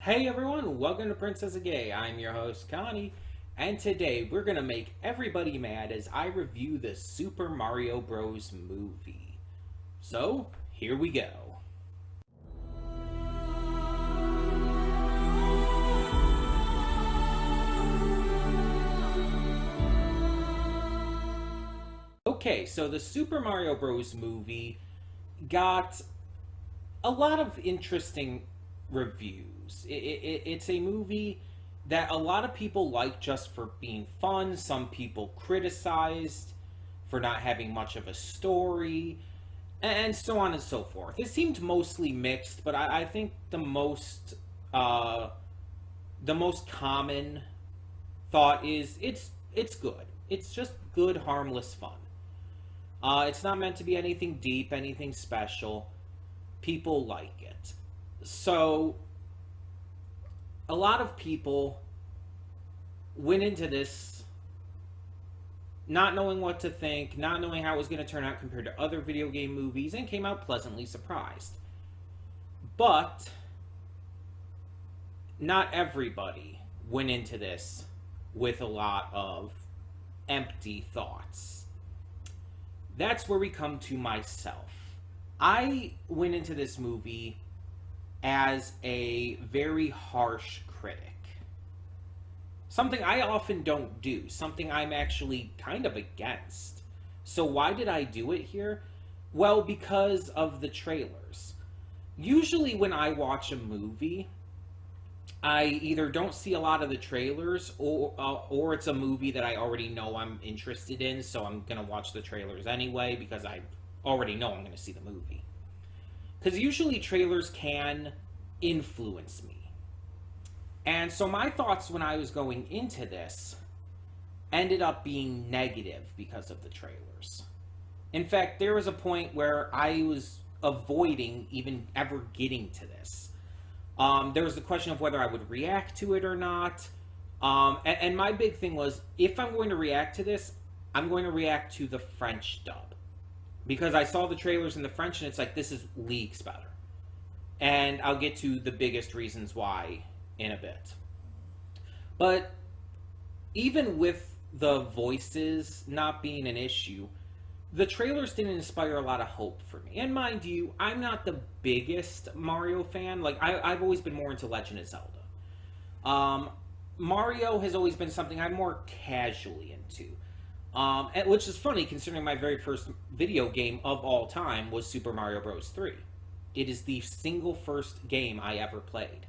Hey everyone, welcome to Princess of Gay. I'm your host, Connie, and today we're gonna make everybody mad as I review the Super Mario Bros. Movie. So, here we go. Okay, so the Super Mario Bros. Movie got a lot of interesting reviews. It's a movie that a lot of people like just for being fun. Some people criticized for not having much of a story, and so on and so forth. It seemed mostly mixed, but I think the most common thought is it's good. It's just good, harmless fun. It's not meant to be anything deep, anything special. People like it. So, a lot of people went into this not knowing what to think, not knowing how it was going to turn out compared to other video game movies, and came out pleasantly surprised. But, not everybody went into this with a lot of empty thoughts. That's where we come to myself. I went into this movie as a very harsh critic. Something I often don't do, something I'm actually kind of against. So why did I do it here? Well, because of the trailers. Usually when I watch a movie, I either don't see a lot of the trailers or it's a movie that I already know I'm interested in, so I'm going to watch the trailers anyway because I already know I'm going to see the movie. Because usually trailers can influence me. And so my thoughts when I was going into this ended up being negative because of the trailers. In fact, there was a point where I was avoiding even ever getting to this. There was the question of whether I would react to it or not. And my big thing was, if I'm going to react to this, I'm going to react to the French dub. Because I saw the trailers in the French and it's like, this is leagues better. And I'll get to the biggest reasons why in a bit. But even with the voices not being an issue, the trailers didn't inspire a lot of hope for me. And mind you, I'm not the biggest Mario fan. Like, I've always been more into Legend of Zelda. Mario has always been something I'm more casually into. Which is funny considering my very first video game of all time was Super Mario Bros. 3. It is the single first game I ever played.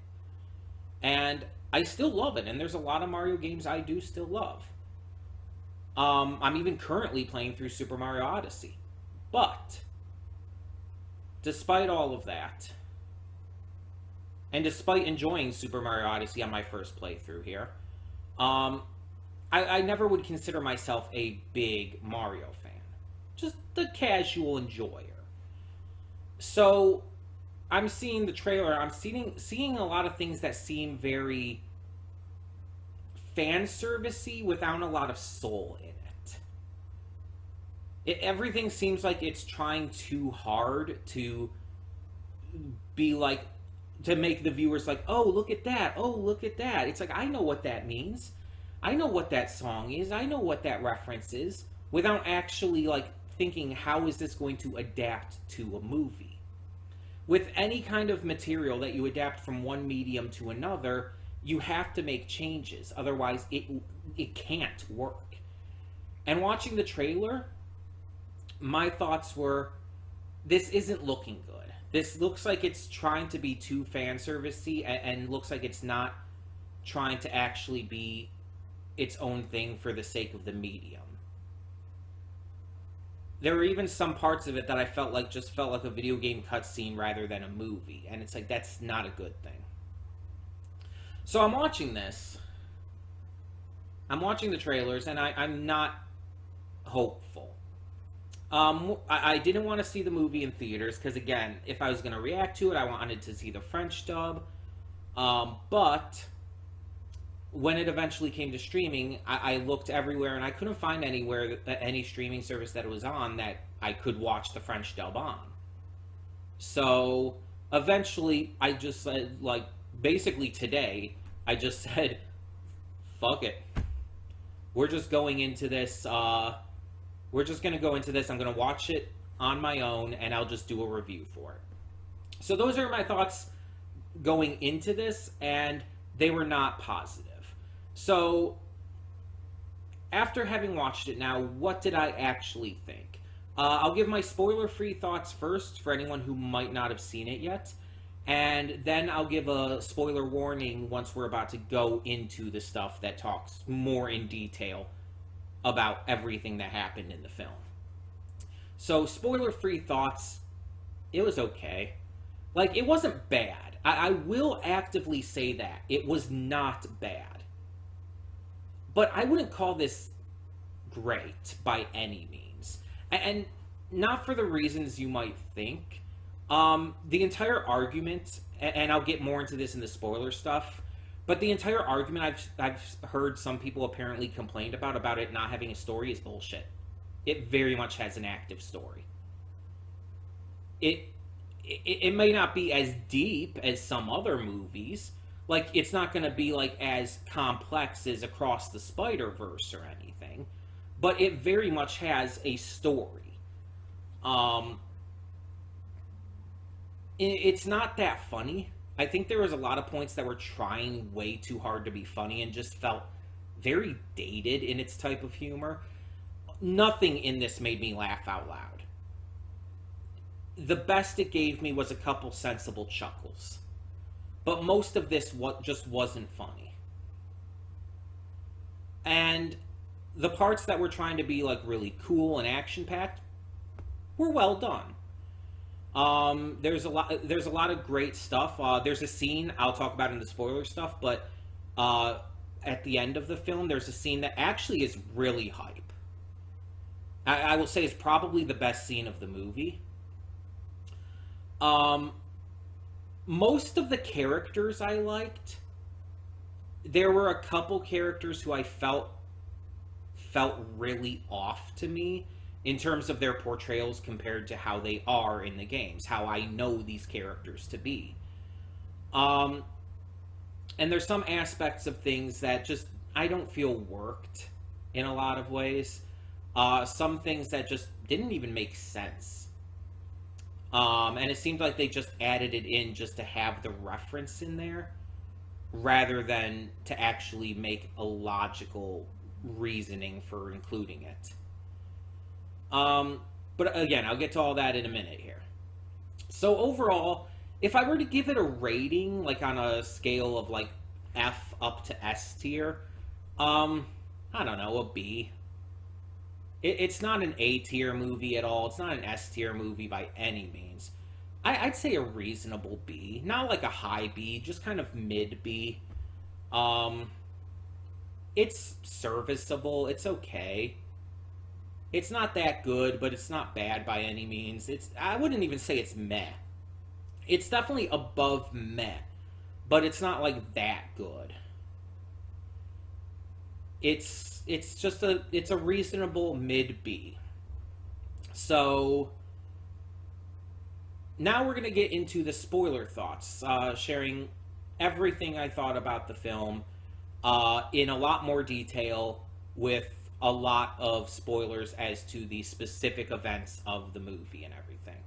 And I still love it, and there's a lot of Mario games I do still love. I'm even currently playing through Super Mario Odyssey. But, despite all of that, and despite enjoying Super Mario Odyssey on my first playthrough here, I never would consider myself a big Mario fan. Just the casual enjoyer. So, I'm seeing the trailer, I'm seeing a lot of things that seem very fan servicey without a lot of soul in it. Everything seems like it's trying too hard to be like, to make the viewers like, oh, look at that, oh, look at that. It's like, I know what that means. I know what that song is. I know what that reference is, without actually like thinking, how is this going to adapt to a movie? With any kind of material that you adapt from one medium to another, you have to make changes. Otherwise, it can't work. And watching the trailer, my thoughts were, this isn't looking good. This looks like it's trying to be too fan servicey and looks like it's not trying to actually be its own thing for the sake of the medium. There were even some parts of it that I felt like a video game cutscene rather than a movie, and it's like, that's not a good thing. So I'm watching this. I'm watching the trailers, and I'm not hopeful. I didn't want to see the movie in theaters, because again, if I was going to react to it, I wanted to see the French dub. But when it eventually came to streaming, I looked everywhere and I couldn't find anywhere any streaming service that it was on that I could watch the French dub on. So eventually I just said, like, basically today, I just said, fuck it. We're just going into this, we're just going to go into this. I'm going to watch it on my own, and I'll just do a review for it. So those are my thoughts going into this, and they were not positive. So after having watched it now, what did I actually think? I'll give my spoiler-free thoughts first for anyone who might not have seen it yet, and then I'll give a spoiler warning once we're about to go into the stuff that talks more in detail about everything that happened in the film. So, spoiler-free thoughts, it was okay. Like, it wasn't bad. I will actively say that. It was not bad. But I wouldn't call this great by any means. And not for the reasons you might think. The entire argument, and I'll get more into this in the spoiler stuff, but the entire argument I've heard some people apparently complained about it not having a story is bullshit. It very much has an active story. It may not be as deep as some other movies. Like, it's not going to be, like, as complex as Across the Spider-Verse or anything. But it very much has a story. It's not that funny. I think there was a lot of points that were trying way too hard to be funny and just felt very dated in its type of humor. Nothing in this made me laugh out loud. The best it gave me was a couple sensible chuckles. But most of this just wasn't funny. And the parts that were trying to be like really cool and action-packed were well done. There's a lot of great stuff. There's a scene I'll talk about in the spoiler stuff, but at the end of the film, there's a scene that actually is really hype. I will say it's probably the best scene of the movie. Most of the characters I liked. There were a couple characters who I felt really off to me in terms of their portrayals compared to how they are in the games, how I know these characters to be. And there's some aspects of things that just I don't feel worked in a lot of ways. Some things that just didn't even make sense. And it seemed like they just added it in just to have the reference in there, rather than to actually make a logical reasoning for including it. But again, I'll get to all that in a minute here. So overall, if I were to give it a rating, like on a scale of like F up to S tier, I don't know, a B. It's not an A tier movie at all. It's not an S tier movie by any means. I'd say a reasonable B. Not like a high B, just kind of mid B. It's serviceable. It's okay. It's not that good, but it's not bad by any means. I wouldn't even say it's meh. It's definitely above meh, but it's not like that good. It's a reasonable mid B. So now we're gonna get into the spoiler thoughts, sharing everything I thought about the film in a lot more detail, with a lot of spoilers as to the specific events of the movie and everything.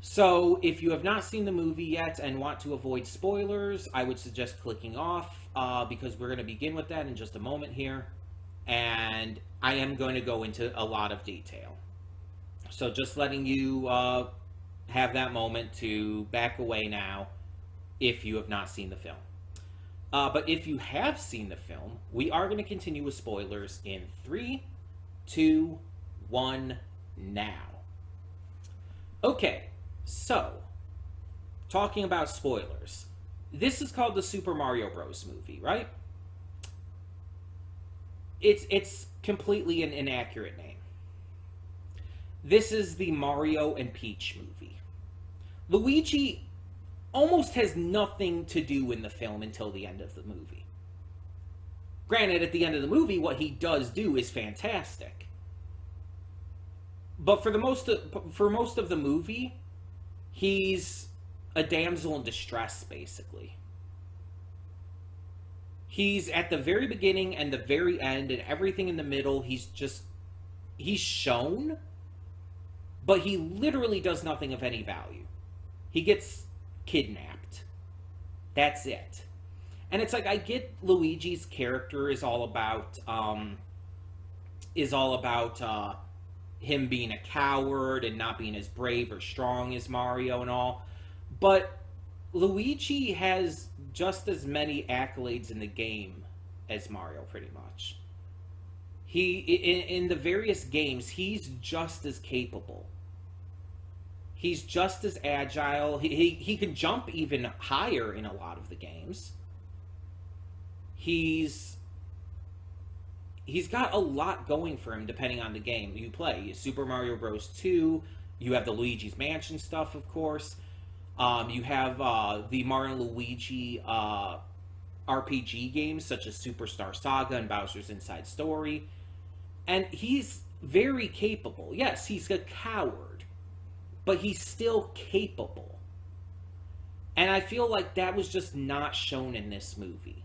So if you have not seen the movie yet and want to avoid spoilers, I would suggest clicking off, because we're going to begin with that in just a moment here, and I am going to go into a lot of detail. So just letting you have that moment to back away now if you have not seen the film. But if you have seen the film, we are going to continue with spoilers in 3, 2, 1, now. Okay, so, talking about spoilers. This is called the Super Mario Bros. Movie, right? It's completely an inaccurate name. This is the Mario and Peach movie. Luigi almost has nothing to do in the film until the end of the movie. Granted, at the end of the movie, what he does do is fantastic. But for most of the movie, he's a damsel in distress, basically. He's at the very beginning and the very end and everything in the middle. He's shown, but he literally does nothing of any value. He gets kidnapped. That's it. And it's like, I get Luigi's character is all about him being a coward and not being as brave or strong as Mario and all. But Luigi has just as many accolades in the game as Mario, pretty much. In the various games, he's just as capable. He's just as agile. He can jump even higher in a lot of the games. He's got a lot going for him depending on the game you play. Super Mario Bros. 2, you have the Luigi's Mansion stuff, of course. You have the Mario and Luigi RPG games such as Superstar Saga and Bowser's Inside Story. And he's very capable. Yes, he's a coward, but he's still capable. And I feel like that was just not shown in this movie.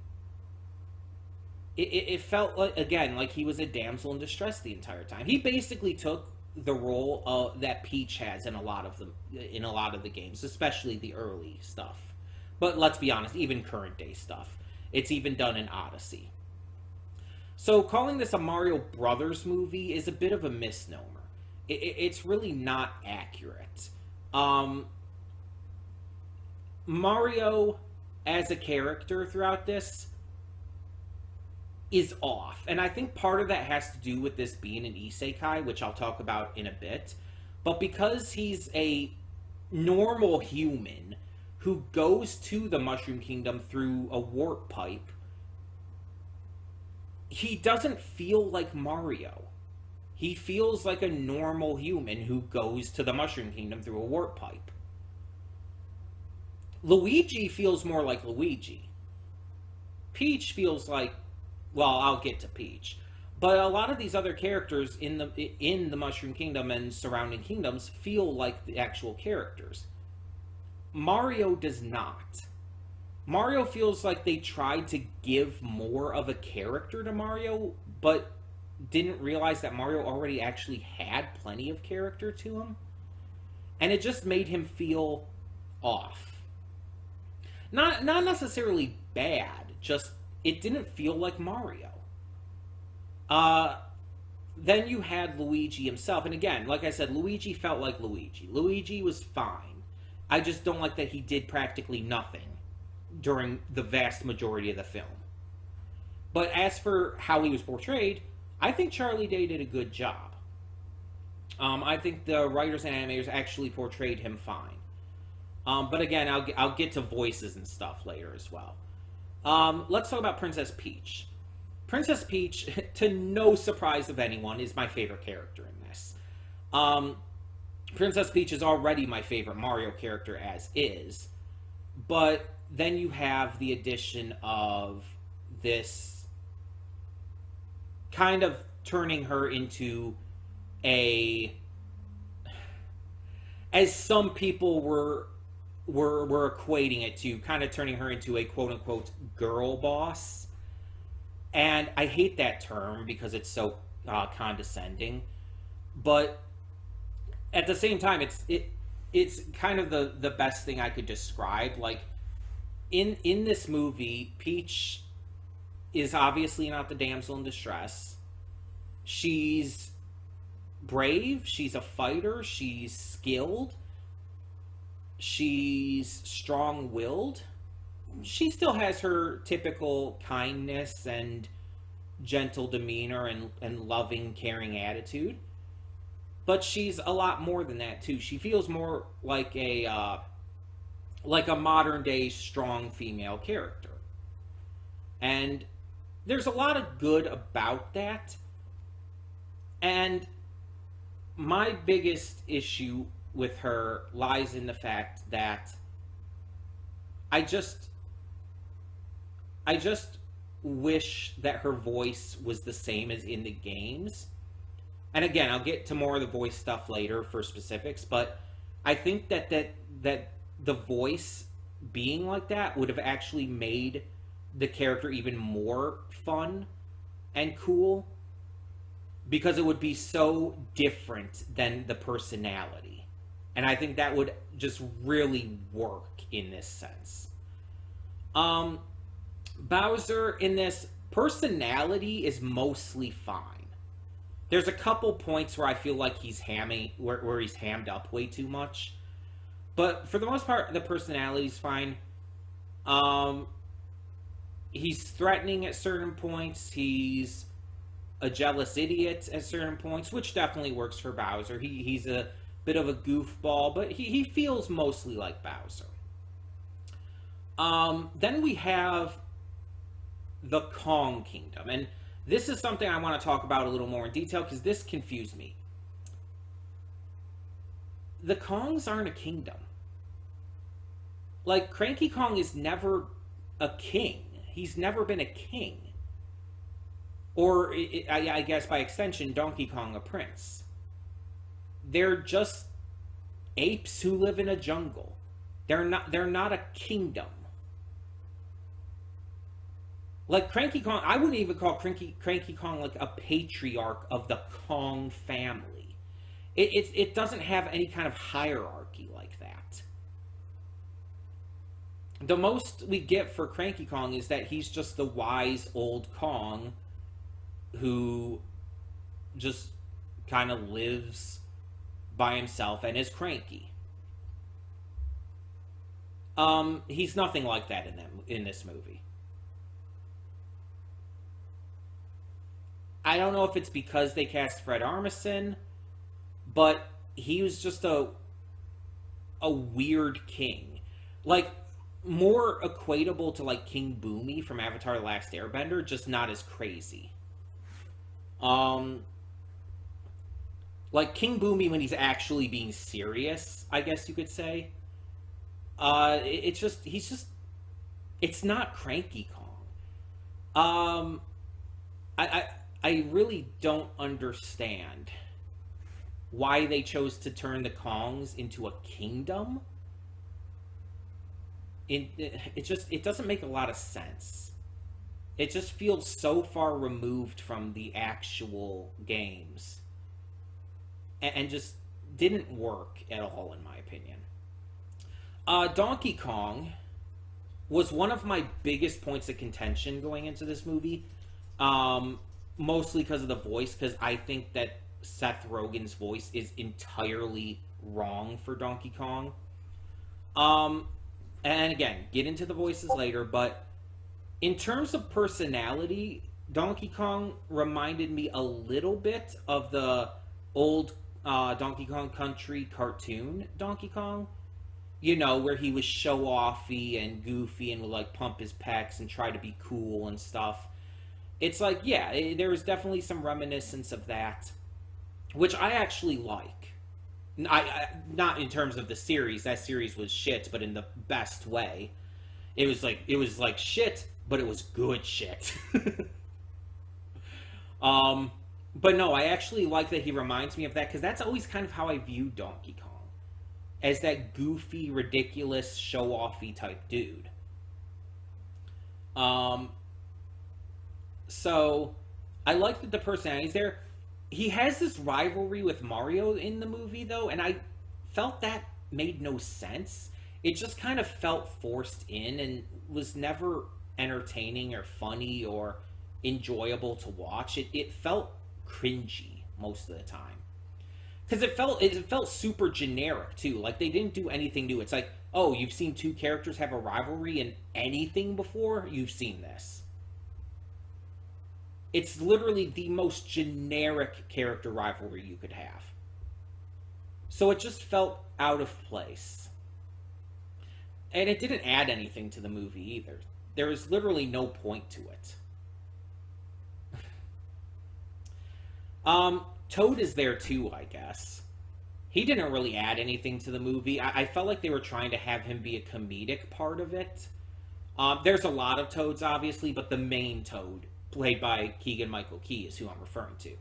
It felt like, again, like he was a damsel in distress the entire time. He basically took the role that Peach has in a lot of the games, especially the early stuff. But let's be honest, even current day stuff. It's even done in Odyssey. So calling this a Mario Brothers movie is a bit of a misnomer. It's really not accurate. Mario, as a character throughout this, is off. And I think part of that has to do with this being an Isekai, which I'll talk about in a bit. But because he's a normal human who goes to the Mushroom Kingdom through a warp pipe, he doesn't feel like Mario. He feels like a normal human who goes to the Mushroom Kingdom through a warp pipe. Luigi feels more like Luigi. Peach feels like, well, I'll get to Peach. But a lot of these other characters in the Mushroom Kingdom and surrounding kingdoms feel like the actual characters. Mario does not. Mario feels like they tried to give more of a character to Mario, but didn't realize that Mario already actually had plenty of character to him. And it just made him feel off. Not necessarily bad, just it didn't feel like Mario. Then you had Luigi himself, and again, like I said, Luigi felt like Luigi. Luigi was fine. I just don't like that he did practically nothing during the vast majority of the film. But as for how he was portrayed, I think Charlie Day did a good job. I think the writers and animators actually portrayed him fine. But again, I'll get to voices and stuff later as well. Let's talk about Princess Peach. Princess Peach, to no surprise of anyone, is my favorite character in this. Princess Peach is already my favorite Mario character as is, but then you have the addition of this kind of turning her into as some people were equating it to, kind of turning her into a quote-unquote girl boss. And I hate that term because it's so condescending. But at the same time, it's kind of the best thing I could describe. Like, in this movie, Peach is obviously not the damsel in distress. She's brave, she's a fighter, she's skilled, she's strong-willed. She still has her typical kindness and gentle demeanor and loving, caring attitude. But she's a lot more than that, too. She feels more like a modern-day strong female character. And there's a lot of good about that. And my biggest issue with her lies in the fact that I just wish that her voice was the same as in the games. And again, I'll get to more of the voice stuff later for specifics, but I think that the voice being like that would have actually made the character even more fun and cool, because it would be so different than the personality. And I think that would just really work in this sense. Um, Bowser in this personality is mostly fine. There's a couple points where I feel like he's hamming, where he's hammed up way too much. But for the most part, the personality's fine. Um, he's threatening at certain points. He's a jealous idiot at certain points, which definitely works for Bowser. He's a bit of a goofball, but he feels mostly like Bowser. Then we have the Kong Kingdom, and this is something I want to talk about a little more in detail because this confused me. The Kongs aren't a kingdom. Like, Cranky Kong is never a king. He's never been a king. Or, I guess by extension, Donkey Kong a prince. They're just apes who live in a jungle. They're not a kingdom. Like Cranky Kong, I wouldn't even call Cranky Kong like a patriarch of the Kong family. It doesn't have any kind of hierarchy like that. The most we get for Cranky Kong is that he's just the wise old Kong who just kind of lives by himself and is cranky. He's nothing like that in this movie. I don't know if it's because they cast Fred Armisen, but he was just a weird king. Like, more equatable to, like, King Boomy from Avatar: The Last Airbender, just not as crazy. Like, King Boomy when he's actually being serious, I guess you could say. It's not Cranky Kong. I really don't understand why they chose to turn the Kongs into a kingdom. It doesn't make a lot of sense. It just feels so far removed from the actual games, and just didn't work at all, in my opinion. Donkey Kong was one of my biggest points of contention going into this movie. Mostly because of the voice, because I think that Seth Rogen's voice is entirely wrong for Donkey Kong. And again, get into the voices later, but in terms of personality, Donkey Kong reminded me a little bit of the old Donkey Kong Country cartoon Donkey Kong. You know, where he was show-offy and goofy and would, like, pump his pecs and try to be cool and stuff. It's like, yeah, there was definitely some reminiscence of that, which I actually like. Not in terms of the series. That series was shit, but in the best way. It was like shit, but it was good shit. But no, I actually like that he reminds me of that, because that's always kind of how I view Donkey Kong. As that goofy, ridiculous, show-offy type dude. So, I like that the personality's there. He has this rivalry with Mario in the movie, though, and I felt that made no sense. It just kind of felt forced in and was never entertaining or funny or enjoyable to watch. It felt cringy most of the time. Because it felt super generic, too. Like, they didn't do anything new. It's like, oh, you've seen two characters have a rivalry in anything before? You've seen this. It's literally the most generic character rivalry you could have. So it just felt out of place. And it didn't add anything to the movie either. There was literally no point to it. Toad is there too, I guess. He didn't really add anything to the movie. I felt like they were trying to have him be a comedic part of it. There's a lot of Toads, obviously, but the main Toad, played by Keegan-Michael Key, is who I'm referring to.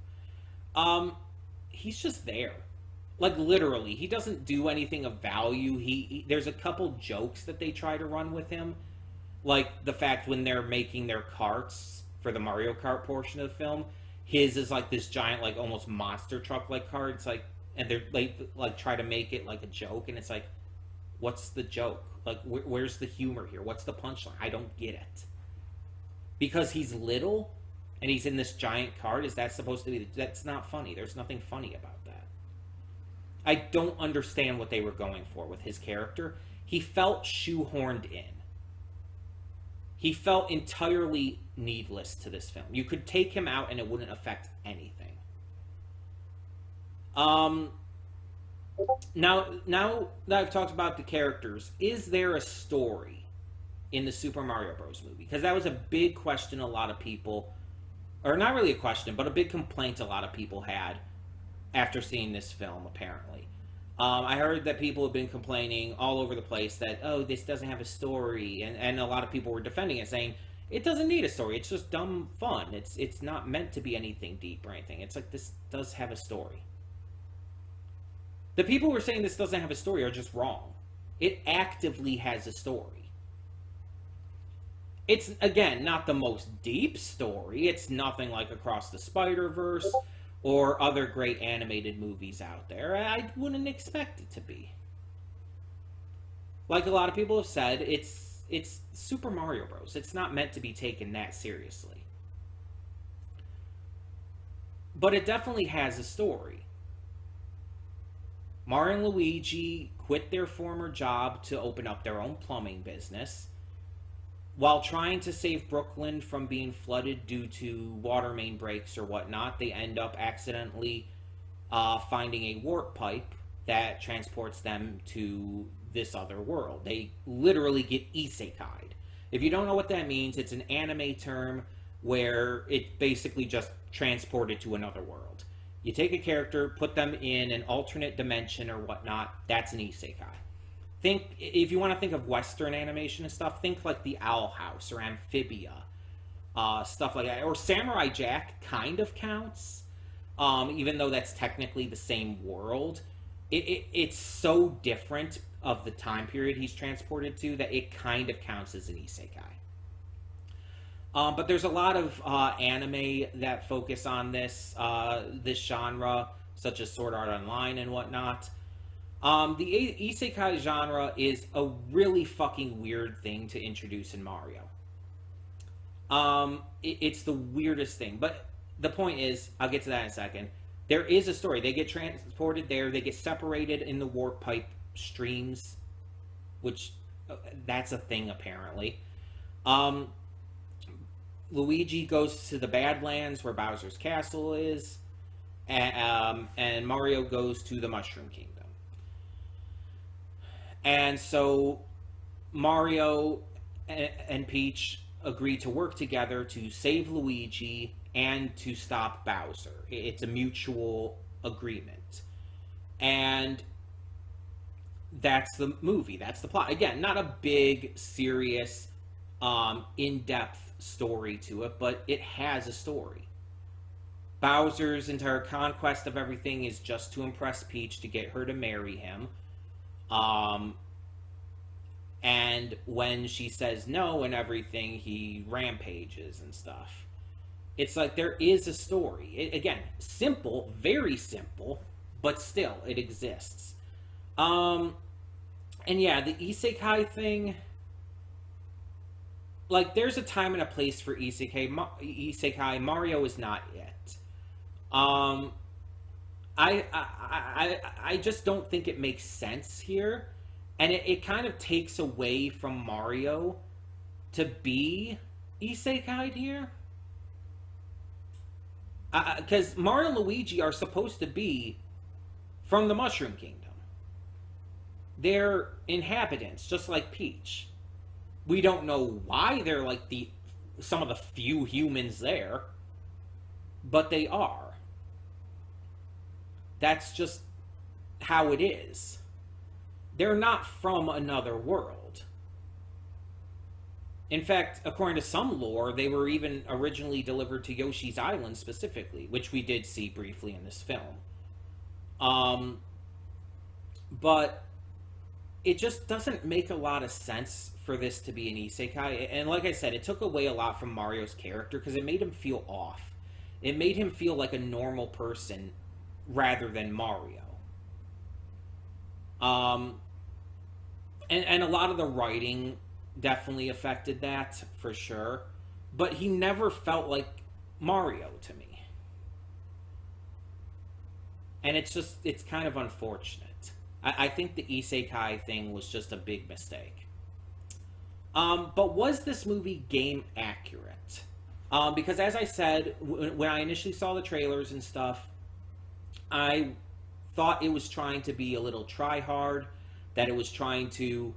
He's just there. Like literally, he doesn't do anything of value. There's a couple jokes that they try to run with him, like the fact when they're making their carts for the Mario Kart portion of the film, his is like this giant, like almost monster truck like car. It's like, and they're like try to make it like a joke, and it's like, what's the joke? Like, where's the humor here? What's the punchline? I don't get it. Because he's little and he's in this giant cart. Is that supposed to be? That's not funny. There's nothing funny about that. I don't understand what they were going for with his character. He felt shoehorned in. He felt entirely needless to this film. You could take him out and it wouldn't affect anything. Now that I've talked about the characters, is there a story in the Super Mario Bros. Movie? Because that was a big question a lot of people, or not really a question, but a big complaint a lot of people had after seeing this film, apparently. I heard that people have been complaining all over the place that, oh, this doesn't have a story, and a lot of people were defending it, saying, it doesn't need a story, it's just dumb fun. It's not meant to be anything deep or anything. It's like, this does have a story. The people who are saying this doesn't have a story are just wrong. It actively has a story. It's, again, not the most deep story. It's nothing like Across the Spider-Verse or other great animated movies out there. I wouldn't expect it to be. Like a lot of people have said, it's Super Mario Bros. It's not meant to be taken that seriously. But it definitely has a story. Mario and Luigi quit their former job to open up their own plumbing business. While trying to save Brooklyn from being flooded due to water main breaks or whatnot, they end up accidentally finding a warp pipe that transports them to this other world. They literally get isekai'd. If you don't know what that means, it's an anime term where it basically just transported to another world. You take a character, put them in an alternate dimension or whatnot, that's an isekai. Think, if you want to think of Western animation and stuff, think like the Owl House or Amphibia, stuff like that. Or Samurai Jack kind of counts, even though that's technically the same world. It's so different of the time period he's transported to that it kind of counts as an isekai. But there's a lot of anime that focus on this genre, such as Sword Art Online and whatnot. The isekai genre is a really fucking weird thing to introduce in Mario. It's the weirdest thing. But the point is, I'll get to that in a second. There is a story. They get transported there. They get separated in the warp pipe streams, which that's a thing apparently. Luigi goes to the Badlands where Bowser's castle is, and Mario goes to the Mushroom Kingdom. And so Mario and Peach agree to work together to save Luigi and to stop Bowser. It's a mutual agreement. And that's the movie. That's the plot. Again, not a big, serious, in-depth story to it, but it has a story. Bowser's entire conquest of everything is just to impress Peach to get her to marry him. And when she says no and everything, he rampages and stuff. It's like there is a story. Again, simple, very simple, but still, it exists. And yeah, the isekai thing, like, there's a time and a place for isekai. Mario is not it. I just don't think it makes sense here. And it kind of takes away from Mario to be isekai'd here. Because Mario and Luigi are supposed to be from the Mushroom Kingdom. They're inhabitants, just like Peach. We don't know why they're like some of the few humans there, but they are. That's just how it is. They're not from another world. In fact, according to some lore, they were even originally delivered to Yoshi's Island specifically, which we did see briefly in this film. but it just doesn't make a lot of sense for this to be an isekai. And like I said, it took away a lot from Mario's character because it made him feel off. It made him feel like a normal person rather than Mario. Um, and a lot of the writing definitely affected that for sure. But he never felt like Mario to me. And it's kind of unfortunate. I think the isekai thing was just a big mistake. But was this movie game accurate? Because as I said, when I initially saw the trailers and stuff, I thought it was trying to be a little try hard, that it was trying to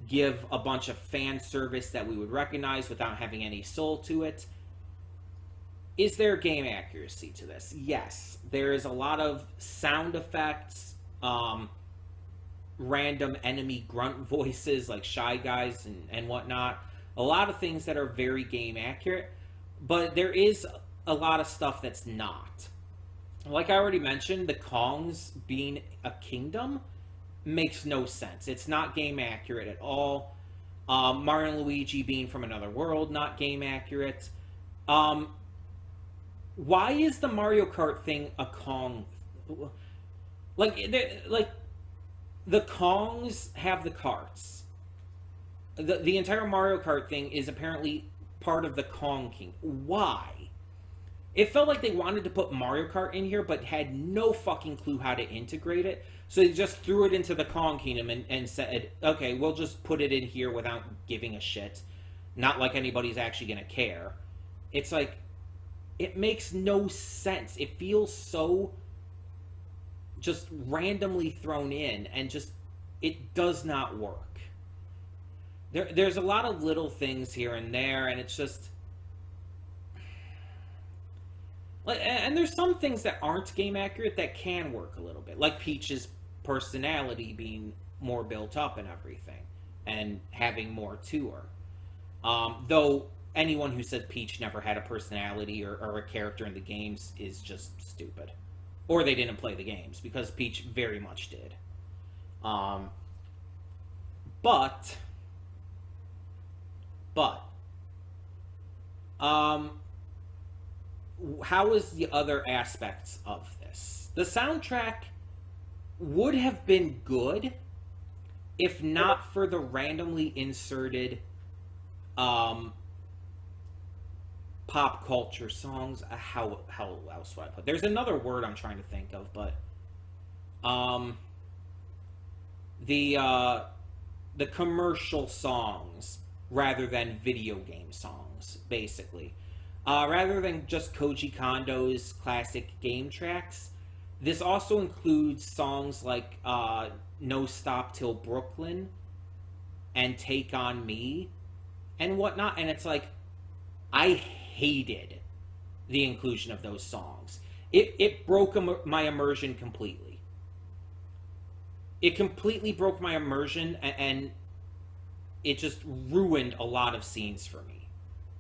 give a bunch of fan service that we would recognize without having any soul to it. Is there game accuracy to this? Yes. There is a lot of sound effects, random enemy grunt voices like Shy Guys and whatnot. A lot of things that are very game accurate, but there is a lot of stuff that's not. Like I already mentioned, the Kongs being a kingdom makes no sense. It's not game accurate at all. Mario and Luigi being from another world, not game accurate. Why is the Mario Kart thing a Kong? Like the Kongs have the carts. The entire Mario Kart thing is apparently part of the Kong King. Why? It felt like they wanted to put Mario Kart in here, but had no fucking clue how to integrate it. So they just threw it into the Kong Kingdom and said, okay, we'll just put it in here without giving a shit. Not like anybody's actually going to care. It's like, it makes no sense. It feels so just randomly thrown in, and just, it does not work. There's a lot of little things here and there, and it's just... And there's some things that aren't game accurate that can work a little bit, like Peach's personality being more built up and everything, and having more to her. Though anyone who says Peach never had a personality or a character in the games is just stupid, or they didn't play the games, because Peach very much did. But how is the other aspects of this? The soundtrack would have been good if not for the randomly inserted pop culture songs. How else would I put? There's another word I'm trying to think of, but the commercial songs rather than video game songs, basically. Rather than just Koji Kondo's classic game tracks, this also includes songs like No Stop Till Brooklyn and Take On Me and whatnot. And it's like, I hated the inclusion of those songs. It broke my immersion completely. It completely broke my immersion, and it just ruined a lot of scenes for me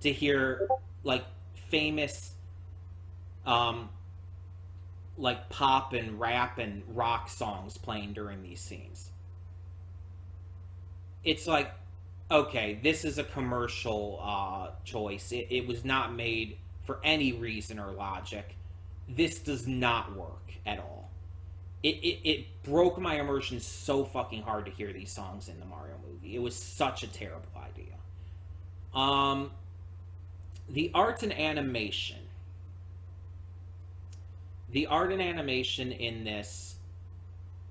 to hear like famous like pop and rap and rock songs playing during these scenes. It's like, okay, this is a commercial choice. It was not made for any reason or logic. This does not work at all. It broke my immersion so fucking hard to hear these songs in the Mario movie. It was such a terrible idea. The art and animation. The art and animation in this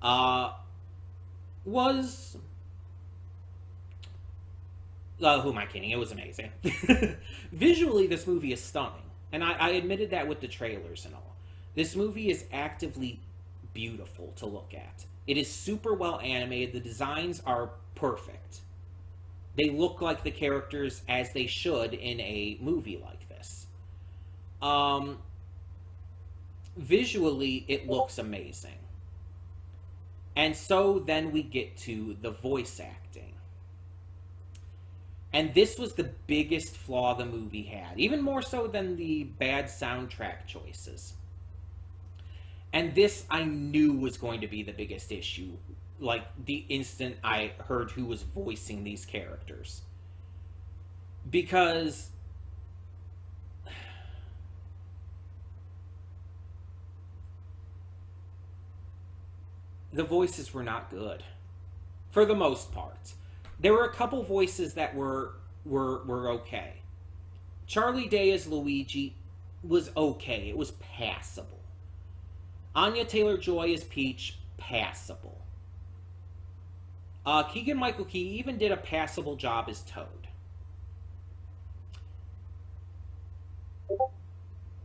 was... who am I kidding? It was amazing. Visually, this movie is stunning. And I admitted that with the trailers and all. This movie is actively beautiful to look at. It is super well animated. The designs are perfect. They look like the characters as they should in a movie like this. Visually, it looks amazing. And so then we get to the voice acting. And this was the biggest flaw the movie had, even more so than the bad soundtrack choices. And this I knew was going to be the biggest issue like the instant I heard who was voicing these characters. Because the voices were not good for the most part. There were a couple voices that were okay. Charlie Day as Luigi was okay. It was passable. Anya Taylor-Joy as Peach, passable. Keegan-Michael Key even did a passable job as Toad.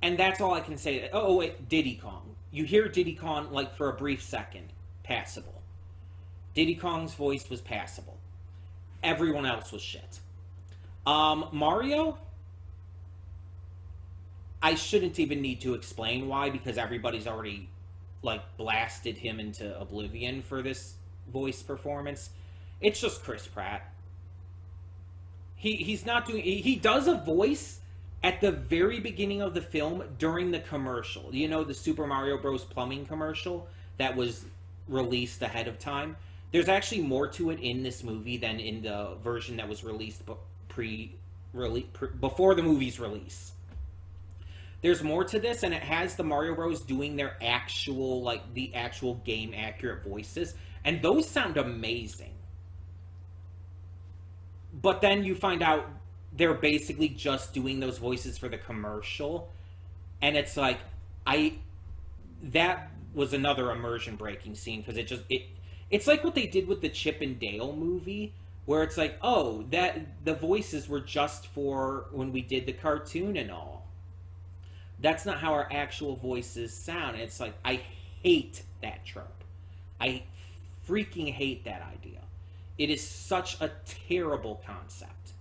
And that's all I can say. Oh, wait, Diddy Kong. You hear Diddy Kong, like, for a brief second. Passable. Diddy Kong's voice was passable. Everyone else was shit. Mario? I shouldn't even need to explain why, because everybody's already, like, blasted him into oblivion for this voice performance. It's just Chris Pratt. He's not doing... He does a voice at the very beginning of the film during the commercial. You know, the Super Mario Bros. Plumbing commercial that was released ahead of time. There's actually more to it in this movie than in the version that was released before the movie's release. There's more to this, and it has the Mario Bros. Doing their actual, like, the actual game-accurate voices, and those sound amazing. But then you find out they're basically just doing those voices for the commercial, and it's like, that was another immersion-breaking scene, because it's like what they did with the Chip and Dale movie, where it's like, oh, the voices were just for when we did the cartoon and all. That's not how our actual voices sound. It's like, I hate that trope. I freaking hate that idea. It is such a terrible concept.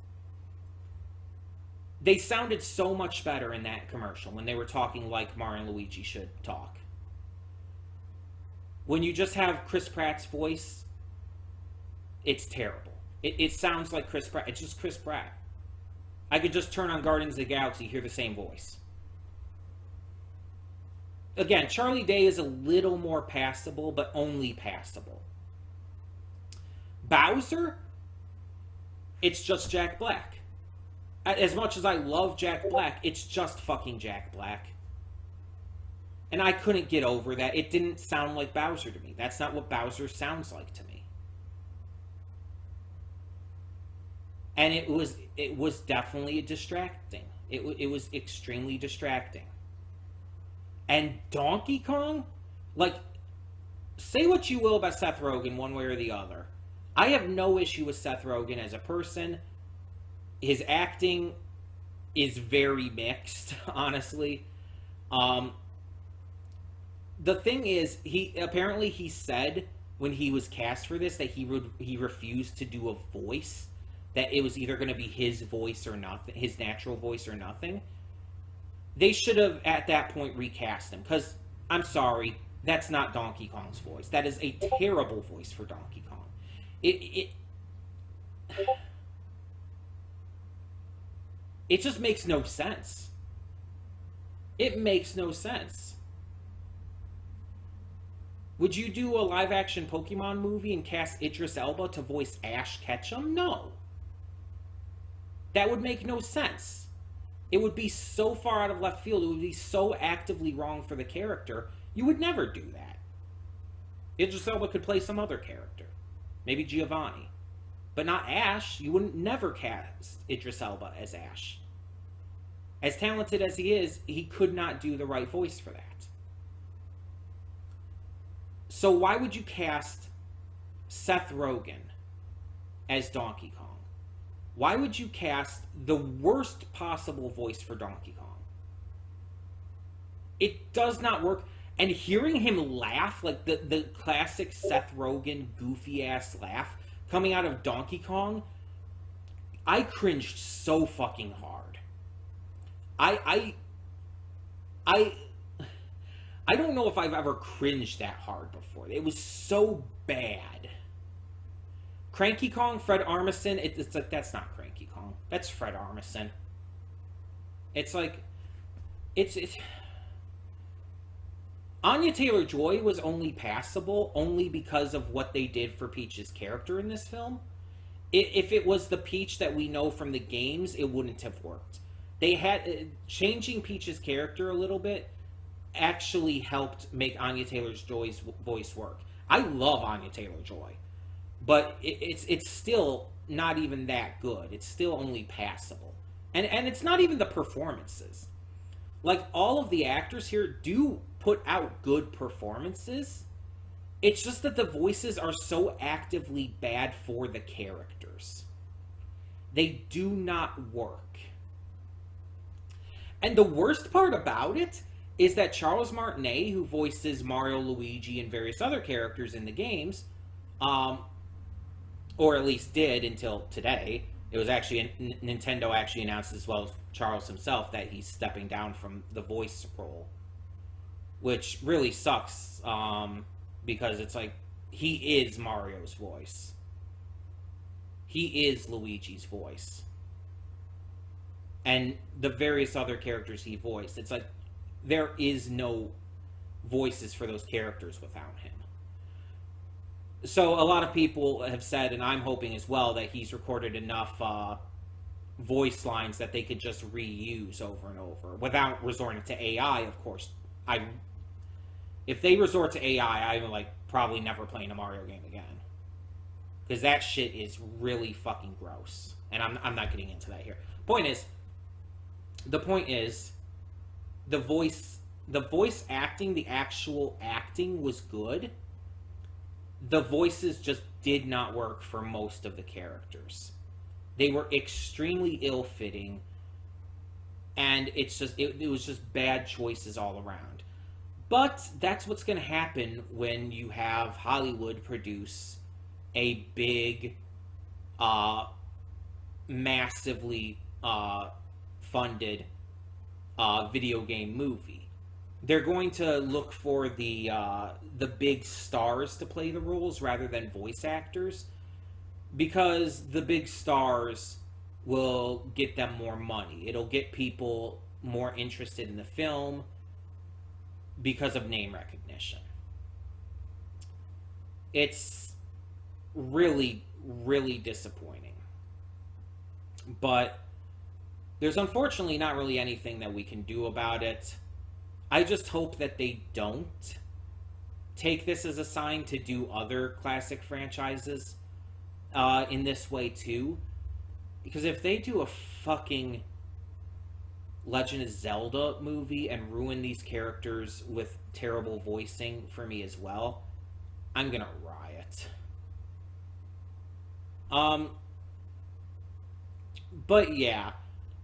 They sounded so much better in that commercial when they were talking like Mario and Luigi should talk. When you just have Chris Pratt's voice, it's terrible. It sounds like Chris Pratt. It's just Chris Pratt. I could just turn on Guardians of the Galaxy, hear the same voice. Again, Charlie Day is a little more passable, but only passable. Bowser, it's just Jack Black. As much as I love Jack Black, it's just fucking Jack Black. And I couldn't get over that. It didn't sound like Bowser to me. That's not what Bowser sounds like to me. And it was definitely distracting. It was extremely distracting. And Donkey Kong? Like, say what you will about Seth Rogen one way or the other. I have no issue with Seth Rogen as a person. His acting is very mixed, honestly. The thing is, he said when he was cast for this that he refused to do a voice, that it was either going to be his voice or nothing, his natural voice or nothing. They should have at that point recast him, because I'm sorry, that's not Donkey Kong's voice. That is a terrible voice for Donkey Kong. It just makes no sense. It makes no sense. Would you do a live-action Pokemon movie and cast Idris Elba to voice Ash Ketchum? No. That would make no sense. It would be so far out of left field. It would be so actively wrong for the character. You would never do that. Idris Elba could play some other character. Maybe Giovanni. But not Ash. You wouldn't never cast Idris Elba as Ash. As talented as he is, he could not do the right voice for that. So why would you cast Seth Rogen as Donkey Kong? Why would you cast the worst possible voice for Donkey Kong? It does not work. And hearing him laugh, like the classic Seth Rogen goofy-ass laugh coming out of Donkey Kong, I cringed so fucking hard. I don't know if I've ever cringed that hard before. It was so bad. Cranky Kong, Fred Armisen, it's like, that's not Cranky Kong. That's Fred Armisen. It's like, it's Anya Taylor-Joy was only passable only because of what they did for Peach's character in this film. If it was the Peach that we know from the games, it wouldn't have worked. They had changing Peach's character a little bit actually helped make Anya Taylor-Joy's voice work. I love Anya Taylor-Joy, but it's still not even that good. It's still only passable, and it's not even the performances. Like, all of the actors here do put out good performances. It's just that the voices are so actively bad for the characters. They do not work. And the worst part about it is that Charles Martinet, who voices Mario, Luigi, and various other characters in the games, or at least did until today. It was actually, Nintendo actually announced, as well as Charles himself, that he's stepping down from the voice role. Which really sucks, because it's like, he is Mario's voice. He is Luigi's voice. And the various other characters he voiced, it's like, there is no voices for those characters without him. So a lot of people have said, and I'm hoping as well, that he's recorded enough voice lines that they could just reuse over and over without resorting to AI, of course. If they resort to AI, I'm like probably never playing a Mario game again. Because that shit is really fucking gross. And I'm not getting into that here. The point is, the voice acting, the actual acting was good. The voices just did not work for most of the characters. They were extremely ill-fitting, and it was just bad choices all around. But that's what's going to happen when you have Hollywood produce a big, massively funded video game movie. They're going to look for the big stars to play the roles rather than voice actors, because the big stars will get them more money. It'll get people more interested in the film because of name recognition. It's really, really disappointing. But there's unfortunately not really anything that we can do about it. I just hope that they don't take this as a sign to do other classic franchises in this way too. Because if they do a fucking Legend of Zelda movie and ruin these characters with terrible voicing for me as well, I'm gonna riot. But yeah,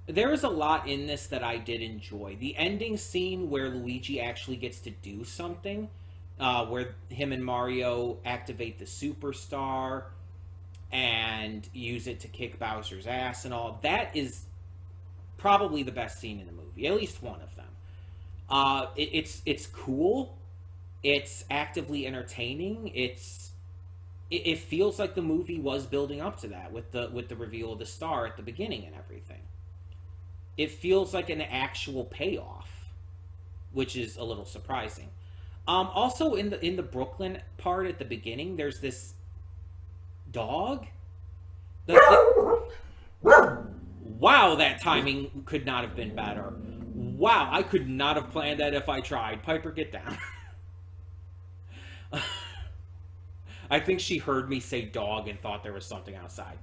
there is a lot in this that I did enjoy. The ending scene where Luigi actually gets to do something, where him and Mario activate the Superstar and use it to kick Bowser's ass and all, that is probably the best scene in the movie, at least one of them. It's cool. It's actively entertaining. It feels like the movie was building up to that with the reveal of the star at the beginning and everything. It feels like an actual payoff, which is a little surprising. Also, in the Brooklyn part at the beginning, there's this dog. Wow, that timing could not have been better. Wow, I could not have planned that if I tried. Piper, get down. I think she heard me say dog and thought there was something outside.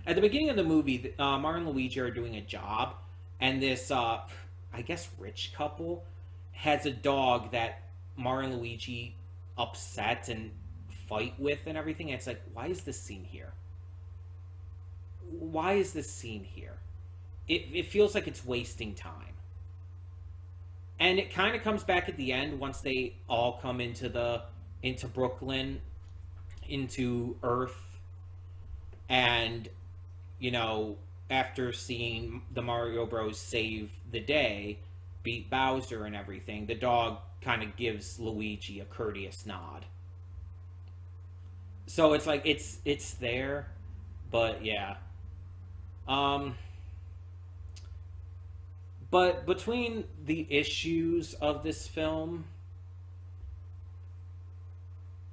At the beginning of the movie, Mario and Luigi are doing a job, and this, I guess, rich couple has a dog that Mario and Luigi upset and fight with and everything. And it's like, why is this scene here? Why is this scene here? It feels like it's wasting time. And it kind of comes back at the end once they all come into Brooklyn, into Earth, and, you know, after seeing the Mario Bros save the day, beat Bowser and everything, the dog kind of gives Luigi a courteous nod. So it's like, it's there, but yeah. But between the issues of this film,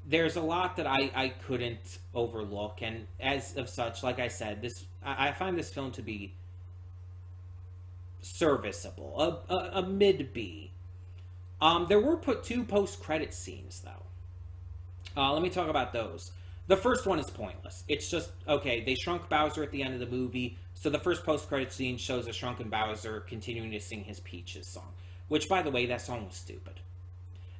there's a lot that I couldn't overlook, and as of such, like I said, I find this film to be serviceable, a mid B. There were put two post credit scenes though. Let me talk about those. The first one is pointless. It's just okay. They shrunk Bowser at the end of the movie, so the first post credit scene shows a shrunken Bowser continuing to sing his Peaches song. Which, by the way, that song was stupid.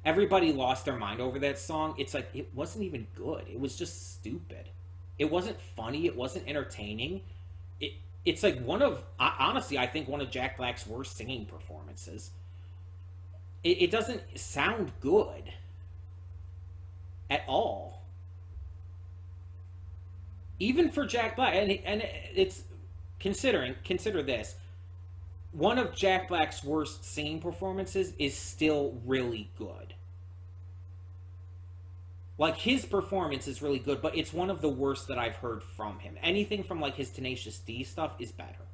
Everybody lost their mind over that song. It's like, it wasn't even good. It was just stupid. It wasn't funny. It wasn't entertaining. It's like honestly, I think one of Jack Black's worst singing performances. It doesn't sound good at all. Even for Jack Black. And it's, consider this. One of Jack Black's worst singing performances is still really good. Like, his performance is really good, but it's one of the worst that I've heard from him. Anything from, like, his Tenacious D stuff is better.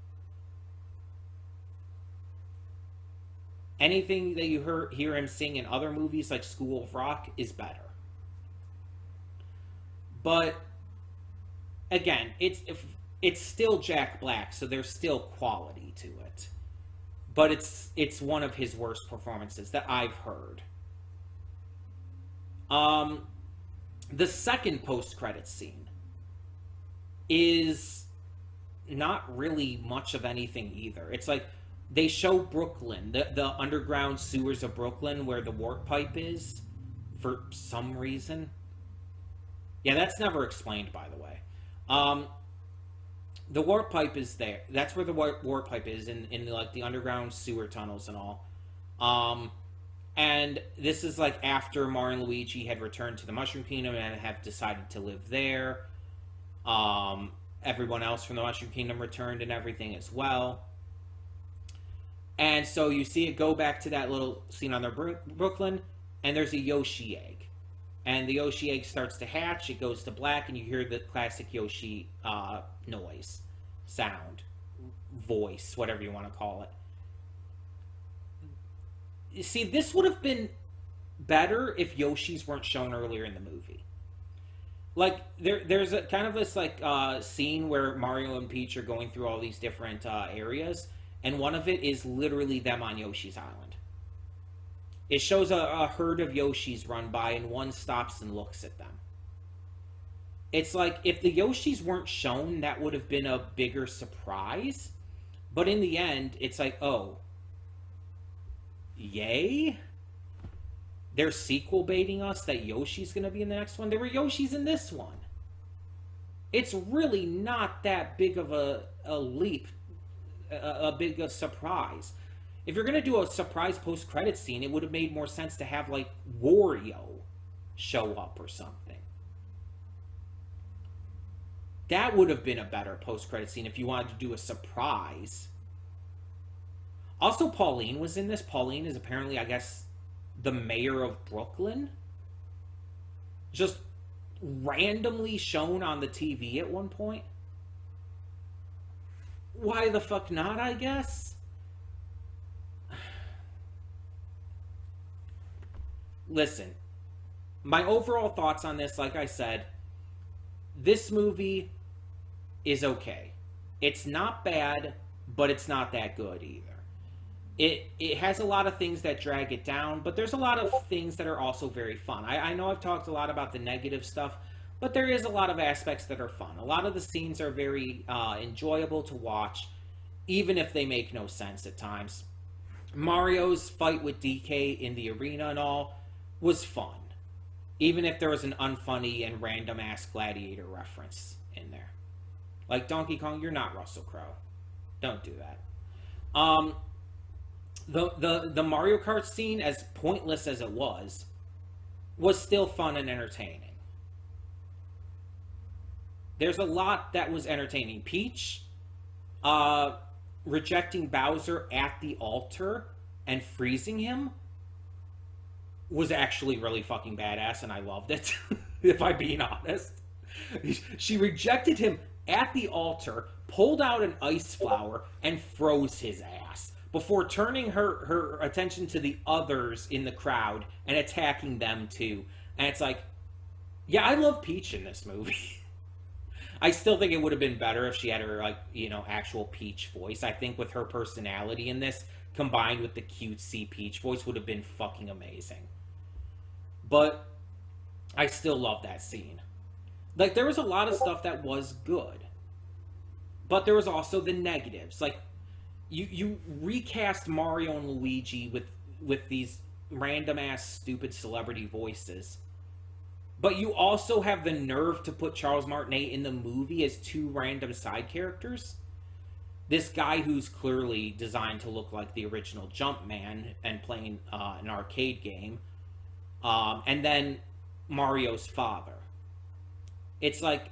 Anything that you hear him sing in other movies, like School of Rock, is better. But, again, it's still Jack Black, so there's still quality to it. But it's one of his worst performances that I've heard. The second post-credits scene is not really much of anything either. It's like they show Brooklyn, the underground sewers of Brooklyn where the warp pipe is, for some reason. Yeah, that's never explained, by the way. The warp pipe is there. That's where the warp pipe is in like the underground sewer tunnels and all. And this is like after Mario and Luigi had returned to the Mushroom Kingdom and have decided to live there. Everyone else from the Mushroom Kingdom returned and everything as well. And so you see it go back to that little scene on their Brooklyn, and there's a Yoshi egg. And the Yoshi egg starts to hatch, it goes to black, and you hear the classic Yoshi noise, sound, voice, whatever you want to call it. You see, this would have been better if Yoshis weren't shown earlier in the movie. Like, there's a kind of this, like, scene where Mario and Peach are going through all these different areas, and one of it is literally them on Yoshi's Island. It shows a herd of Yoshis run by, and one stops and looks at them. It's like, if the Yoshis weren't shown, that would have been a bigger surprise. But in the end, it's like, oh, yay? They're sequel baiting us that Yoshi's going to be in the next one. There were Yoshis in this one. It's really not that big of a leap, a big a surprise. If you're going to do a surprise post-credit scene, it would have made more sense to have, like, Wario show up or something. That would have been a better post-credit scene if you wanted to do a surprise. Also, Pauline was in this. Pauline is apparently, I guess, the mayor of Brooklyn. Just randomly shown on the TV at one point. Why the fuck not, I guess? Listen, my overall thoughts on this, like I said, this movie is okay. It's not bad, but it's not that good either. It has a lot of things that drag it down, but there's a lot of things that are also very fun. I know I've talked a lot about the negative stuff, but there is a lot of aspects that are fun. A lot of the scenes are very enjoyable to watch, even if they make no sense at times. Mario's fight with DK in the arena and all was fun, even if there was an unfunny and random-ass Gladiator reference in there. Like, Donkey Kong, you're not Russell Crowe. Don't do that. The Mario Kart scene, as pointless as it was still fun and entertaining. There's a lot that was entertaining. Peach rejecting Bowser at the altar and freezing him was actually really fucking badass, and I loved it, if I'm being honest. She rejected him at the altar, pulled out an ice flower, and froze his ass, before turning her attention to the others in the crowd and attacking them too. And it's like, Yeah, I love Peach in this movie. I still think it would have been better if she had her, like, actual Peach voice. I think with her personality in this, combined with the cutesy Peach voice, would have been fucking amazing. But I still love that scene. Like, there was a lot of stuff that was good, but there was also the negatives. Like, you recast Mario and Luigi with these random ass stupid celebrity voices, but you also have the nerve to put Charles Martinet in the movie as two random side characters. This guy who's clearly designed to look like the original Jumpman and playing an arcade game, and then Mario's father. It's like,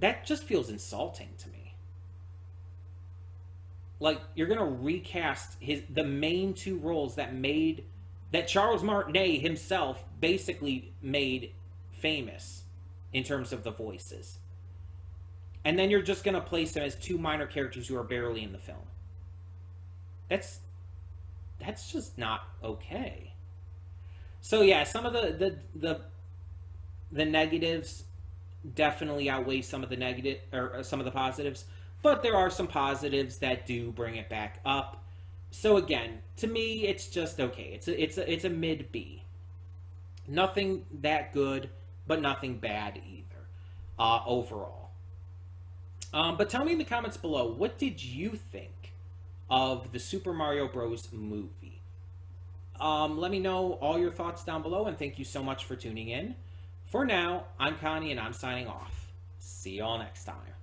that just feels insulting to me. Like, you're gonna recast the main two roles that Charles Martinet himself basically made famous in terms of the voices, and then you're just gonna place them as two minor characters who are barely in the film. That's just not okay. So yeah, some of the negatives definitely outweigh some of the negative, or some of the positives, but there are some positives that do bring it back up. So again, to me, it's just okay. It's a mid B. Nothing that good, but nothing bad either. Overall. But tell me in the comments below, what did you think of the Super Mario Bros. Movie? Let me know all your thoughts down below, and thank you so much for tuning in. For now, I'm Connie, and I'm signing off. See y'all next time.